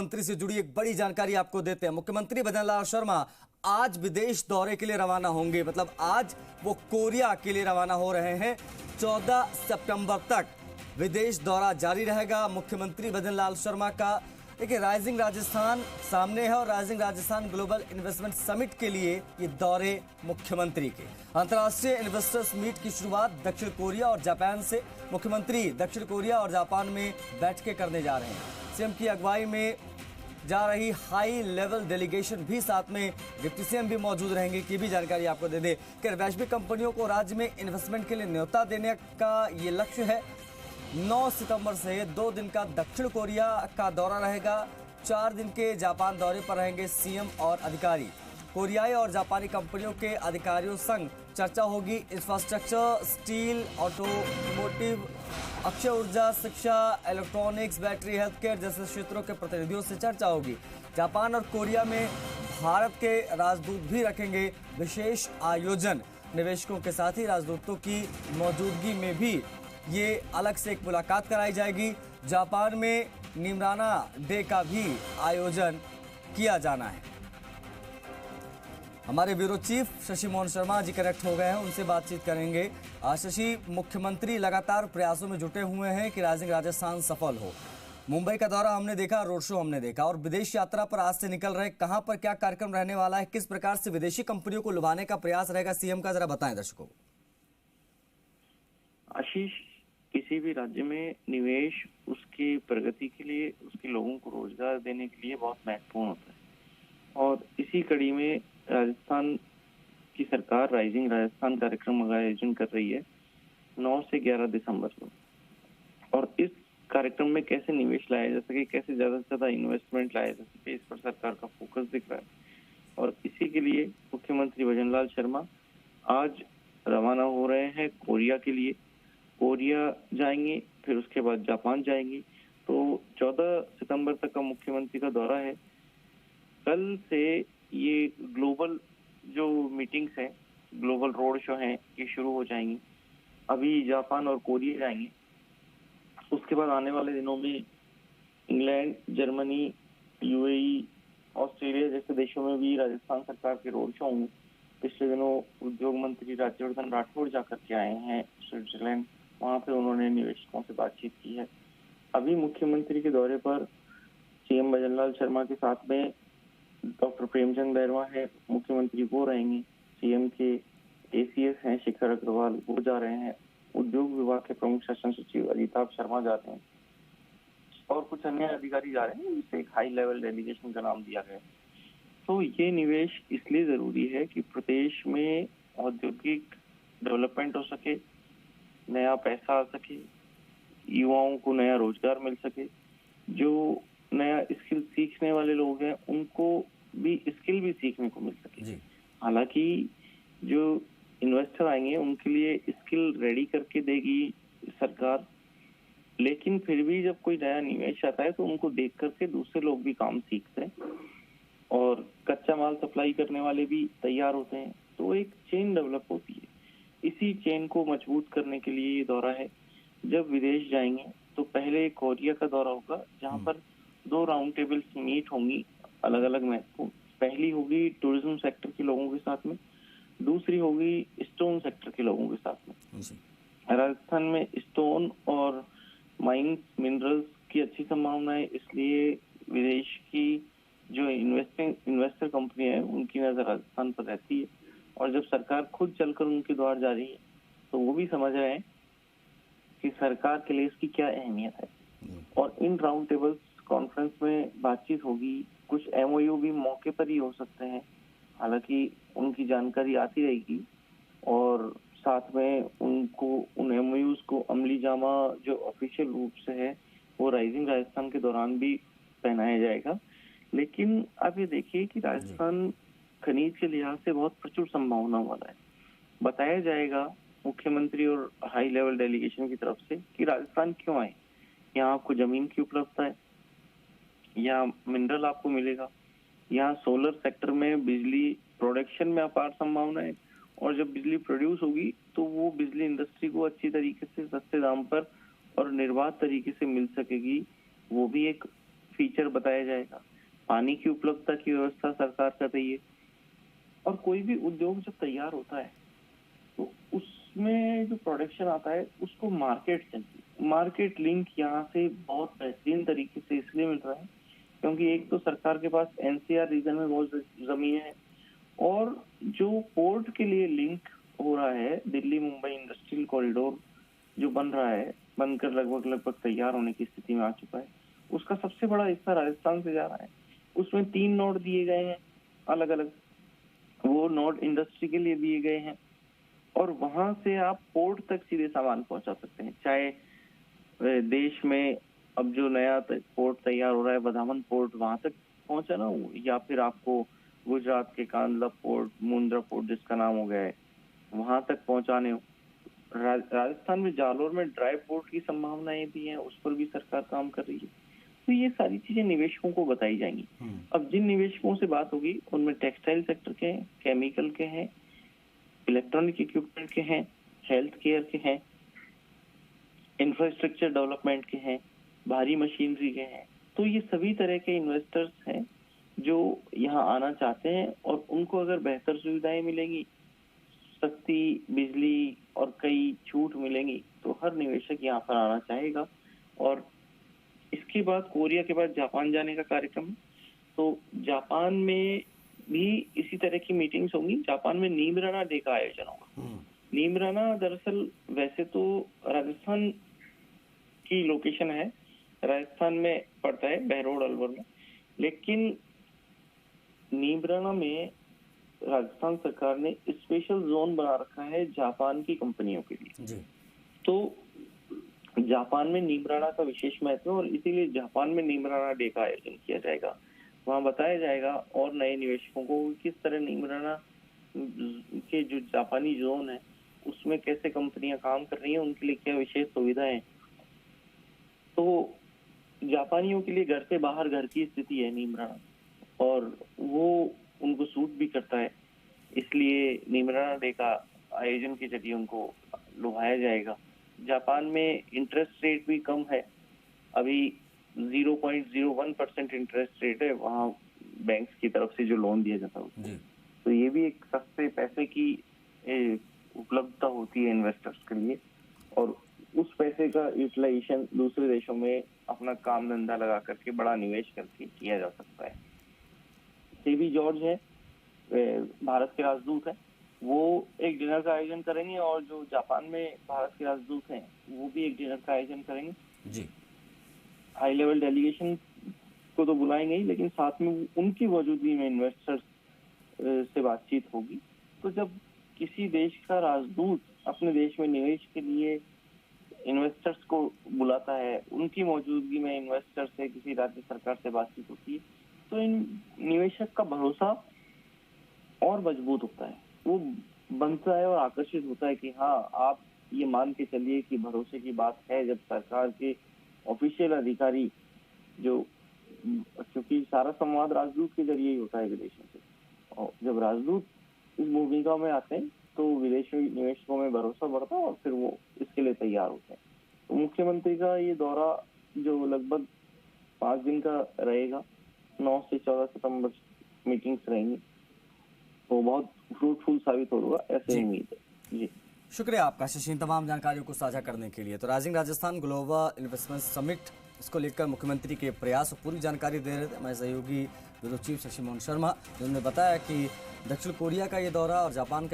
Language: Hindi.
मंत्री से जुड़ी एक बड़ी जानकारी आपको देते हैं। मुख्यमंत्री भजनलाल शर्मा आज विदेश दौरे के लिए रवाना होंगे, मतलब आज वो कोरिया के लिए रवाना हो रहे हैं। 14 सितंबर तक विदेश दौरा जारी रहेगा मुख्यमंत्री भजनलाल शर्मा का। देखिए, राइजिंग राजस्थान सामने है और rising Rajasthan global investment summit के लिए ये दौरे मुख्यमंत्री के। अंतर्राष्ट्रीय इन्वेस्टर्स मीट की शुरुआत दक्षिण कोरिया और जापान से। मुख्यमंत्री दक्षिण कोरिया और जापान में बैठकें करने जा रहे हैं। सीएम की अगुवाई में जा रही हाई लेवल डेलीगेशन भी साथ में डिप्टी सीएम भी मौजूद रहेंगे की भी जानकारी आपको दे दें कि वैश्विक कंपनियों को राज्य में इन्वेस्टमेंट के लिए न्योता देने का ये लक्ष्य है। 9 सितंबर से 2 दिन का दक्षिण कोरिया का दौरा रहेगा। 4 दिन के जापान दौरे पर रहेंगे सीएम और अधिकारी। कोरियाई और जापानी कंपनियों के अधिकारियों संग चर्चा होगी। इंफ्रास्ट्रक्चर, स्टील, ऑटोमोटिव, अक्षय ऊर्जा, शिक्षा, इलेक्ट्रॉनिक्स, बैटरी, हेल्थ केयर जैसे क्षेत्रों के प्रतिनिधियों से चर्चा होगी। जापान और कोरिया में भारत के राजदूत भी रखेंगे विशेष आयोजन। निवेशकों के साथ ही राजदूतों की मौजूदगी में भी ये अलग से एक मुलाकात कराई जाएगी। जापान में निमराना डे का भी आयोजन किया जाना है। हमारे bureau chief Shashi Mohan Sharma ji connect हो गए हैं, उनसे बातचीत करेंगे। शशि, मुख्यमंत्री लगातार प्रयासों में जुटे हुए हैं कि राइजिंग राजस्थान सफल हो। मुंबई का दौरा हमने देखा, रोड शो हमने देखा, और विदेश यात्रा पर आज से निकल रहे। कहां पर क्या कार्यक्रम रहने वाला है, किस प्रकार से विदेशी कंपनियों को लुभाने का प्रयास रहेगा सीएम का, जरा बताएं दर्शकों को। आशीष, किसी भी राज्य में निवेश उसकी प्रगति के लिए, उसके लोगों को रोजगार देने के लिए बहुत महत्वपूर्ण होता है। और इसी कड़ी में राजस्थान की सरकार राइजिंग राजस्थान कार्यक्रम का आयोजन कर रही है 9 से 11 दिसंबर को। और इस कार्यक्रम में कैसे निवेश लाया जा सके, कैसे ज्यादा से ज्यादा इन्वेस्टमेंट लाया जा सके, इस पर सरकार का फोकस दिख रहा है। और इसी के लिए मुख्यमंत्री भजनलाल शर्मा आज रवाना हो रहे हैं कोरिया के लिए। कोरिया जाएंगे, फिर उसके बाद जापान जाएंगे। तो 14 सितंबर तक का मुख्यमंत्री का दौरा है। कल से ये ग्लोबल जो मीटिंग्स हैं, ग्लोबल रोड शो हैं, ये शुरू हो जाएंगी। अभी जापान और कोरिया जाएंगे, उसके बाद आने वाले दिनों में इंग्लैंड, जर्मनी, यूएई, ऑस्ट्रेलिया जैसे देशों में भी राजस्थान सरकार के रोड शो होंगे। पिछले दिनों उद्योग मंत्री राज्यवर्धन राठौड़ जाकर के आए हैं स्विट्जरलैंड, वहां पे उन्होंने निवेशकों से बातचीत की है। अभी मुख्यमंत्री के दौरे पर सीएम भजनलाल शर्मा के साथ में डॉक्टर प्रेमचंद बैरवा है, मुख्यमंत्री वो रहेंगे। सीएम के एसीएस हैं शिखर अग्रवाल, वो जा रहे हैं। उद्योग विभाग के प्रमुख शासन सचिव अजिताभ शर्मा जा रहे हैं और कुछ अन्य अधिकारी जा रहे हैं, जिससे एक हाई लेवल डेलीगेशन का नाम दिया गया है। तो ये निवेश इसलिए जरूरी है कि प्रदेश में औद्योगिक डेवलपमेंट हो सके, नया पैसा आ सके, युवाओं को नया रोजगार मिल सके। जो नया स्किल सीखने वाले लोग हैं उनको भी स्किल भी सीखने को मिल सके। हालांकि जो इन्वेस्टर आएंगे उनके लिए स्किल रेडी करके देगी सरकार, लेकिन फिर भी जब कोई नया निवेश आता है तो उनको देख करके दूसरे लोग भी काम सीखते हैं और कच्चा माल सप्लाई करने वाले भी तैयार होते हैं। तो एक चेन डेवलप होती है। इसी चेन को मजबूत करने के लिए ये दौरा है। जब विदेश जाएंगे तो पहले कोरिया का दौरा होगा, जहाँ पर 2 राउंड टेबल्स मीट होंगी अलग अलग महत्वपूर्ण। पहली होगी टूरिज्म सेक्टर के लोगों के साथ में, दूसरी होगी स्टोन सेक्टर के लोगों के साथ में। राजस्थान में स्टोन और माइंस, मिनरल्स की अच्छी संभावना है, इसलिए विदेश की जो इन्वेस्टर कंपनी है उनकी नजर राजस्थान पर रहती है। और जब सरकार खुद चलकर उनके द्वार जा रही है तो वो भी समझ रहे हैं कि सरकार के लिए इसकी क्या अहमियत है। और इन राउंड टेबल्स कॉन्फ्रेंस में बातचीत होगी। कुछ एमओयू भी मौके पर ही हो सकते हैं, हालांकि उनकी जानकारी आती रहेगी और साथ में उनको उन एमओयूज को अमली जामा जो ऑफिशियल रूप से है वो राइजिंग राजस्थान के दौरान भी पहनाया जाएगा। लेकिन आप ये देखिए कि राजस्थान खनिज के लिहाज से बहुत प्रचुर संभावना वाला है। बताया जाएगा मुख्यमंत्री और हाई लेवल डेलीगेशन की तरफ से कि राजस्थान क्यों आए। यहाँ आपको जमीन की उपलब्धता है, यहाँ मिनरल आपको मिलेगा, यहाँ सोलर सेक्टर में बिजली प्रोडक्शन में अपार संभावना है। और जब बिजली प्रोड्यूस होगी तो वो बिजली इंडस्ट्री को अच्छी तरीके से सस्ते दाम पर और निर्बाध तरीके से मिल सकेगी। वो भी एक फीचर बताया जाएगा, पानी की उपलब्धता की व्यवस्था सरकार कर रही है। और कोई भी उद्योग जब तैयार होता है तो उसमें जो प्रोडक्शन आता है उसको मार्केट चाहिए। मार्केट लिंक यहाँ से बहुत बेहतरीन तरीके से इसलिए मिल रहा है क्योंकि एक तो सरकार के पास एनसीआर रीजन में बहुत जमीन है, और जो पोर्ट के लिए लिंक हो रहा है, दिल्ली मुंबई इंडस्ट्रियल कॉरिडोर जो बन रहा है, बनकर लगभग तैयार होने की स्थिति में आ चुका है, उसका सबसे बड़ा हिस्सा राजस्थान से जा रहा है। उसमें 3 नोड दिए गए हैं अलग अलग, वो नोड इंडस्ट्री के लिए दिए गए हैं और वहां से आप पोर्ट तक सीधे सामान पहुंचा सकते हैं। चाहे देश में अब जो नया पोर्ट तैयार हो रहा है बदामन पोर्ट, वहां तक पहुंचाना हो, या फिर आपको गुजरात के कांदला पोर्ट, मुंद्रा पोर्ट जिसका नाम हो गया है, वहां तक पहुंचाने हो। राजस्थान में जालोर में ड्राई पोर्ट की संभावनाएं भी हैं, उस पर भी सरकार काम कर रही है। तो ये सारी चीजें निवेशकों को बताई जाएंगी। अब जिन निवेशकों से बात होगी उनमें टेक्सटाइल सेक्टर के हैं, केमिकल के हैं, इलेक्ट्रॉनिक इक्विपमेंट के हैं, हेल्थ केयर के हैं, इंफ्रास्ट्रक्चर डेवलपमेंट के हैं, भारी मशीनरी के हैं। तो ये सभी तरह के इन्वेस्टर्स हैं जो यहाँ आना चाहते हैं और उनको अगर बेहतर सुविधाएं मिलेंगी, सस्ती बिजली और कई छूट मिलेंगी, तो हर निवेशक यहाँ पर आना चाहेगा। और इसके बाद कोरिया के बाद जापान जाने का कार्यक्रम है, तो जापान में भी इसी तरह की मीटिंग्स होंगी। जापान में नीमराना डे का आयोजन होगा। नीमराना दरअसल वैसे तो राजस्थान की लोकेशन है, राजस्थान में पड़ता है बहरोड अलवर में, लेकिन नीमराना में राजस्थान सरकार ने स्पेशल जोन बना रखा है जापान की कंपनियों के लिए जी। तो जापान में नीमराना का विशेष महत्व है और इसीलिए जापान में नीमराना डे का आयोजन किया जाएगा। वहां बताया जाएगा और नए निवेशकों को किस तरह नीमराना के जो जापानी जोन है उसमें कैसे कंपनियां काम कर रही हैं, उनके लिए क्या विशेष सुविधाएं हैं। तो जापानियों के लिए घर से बाहर घर की स्थिति है नीमराना, और वो उनको सूट भी करता है, इसलिए नीमराना डे का आयोजन के जरिए उनको लुभाया जाएगा। जापान में इंटरेस्ट रेट भी कम है, अभी 0.01% इंटरेस्ट रेट है वहाँ बैंक्स की तरफ से जो लोन दिया जाता है। तो ये भी एक सस्ते पैसे की उपलब्धता होती है इन्वेस्टर्स के लिए, और उस पैसे का यूटिलाइजेशन दूसरे देशों में अपना काम धंधा लगा करके बड़ा निवेश करके किया जा सकता है। सीबी जॉर्ज है, भारत के राजदूत हैं, वो एक डिनर का आयोजन करेंगे, और जो जापान में भारत के राजदूत हैं वो भी एक डिनर का आयोजन करेंगे जी। हाई लेवल डेलीगेशन को तो बुलाएंगे ही, लेकिन साथ में उनकी मौजूदगी में इन्वेस्टर्स से बातचीत होगी। तो जब किसी देश का राजदूत अपने देश में निवेश के लिए इन्वेस्टर्स को बुलाता है, उनकी मौजूदगी में इन्वेस्टर से किसी राज्य सरकार से बातचीत होती है, तो इन निवेशक का भरोसा और मजबूत होता है, वो बनता है और आकर्षित होता है कि हाँ, आप ये मान के चलिए कि भरोसे की बात है। जब सरकार के ऑफिशियल अधिकारी जो, क्योंकि सारा संवाद राजदूत के जरिए ही होता है विदेशों से, और जब राजदूत इस भूमिका में आते हैं तो विदेशी निवेशकों में भरोसा बढ़ता है और फिर वो इसके लिए तैयार होते हैं। तो मुख्यमंत्री का ये दौरा जो लगभग 5 दिन का रहेगा, 9 से 14 सितंबर मीटिंग्स रहेंगी, तो बहुत फ्रूटफुल साबित होगा, ऐसे उम्मीद है जी। शुक्रिया आपका शशि, तमाम जानकारियों को साझा करने के लिए। तो rising Rajasthan global investment summit, इसको लेकर मुख्यमंत्री के प्रयास और पूरी जानकारी दे रहे थे हमारे सहयोगी ब्यूरो चीफ शशि मोहन शर्मा, जिन्होंने बताया कि दक्षिण कोरिया का ये दौरा और जापान का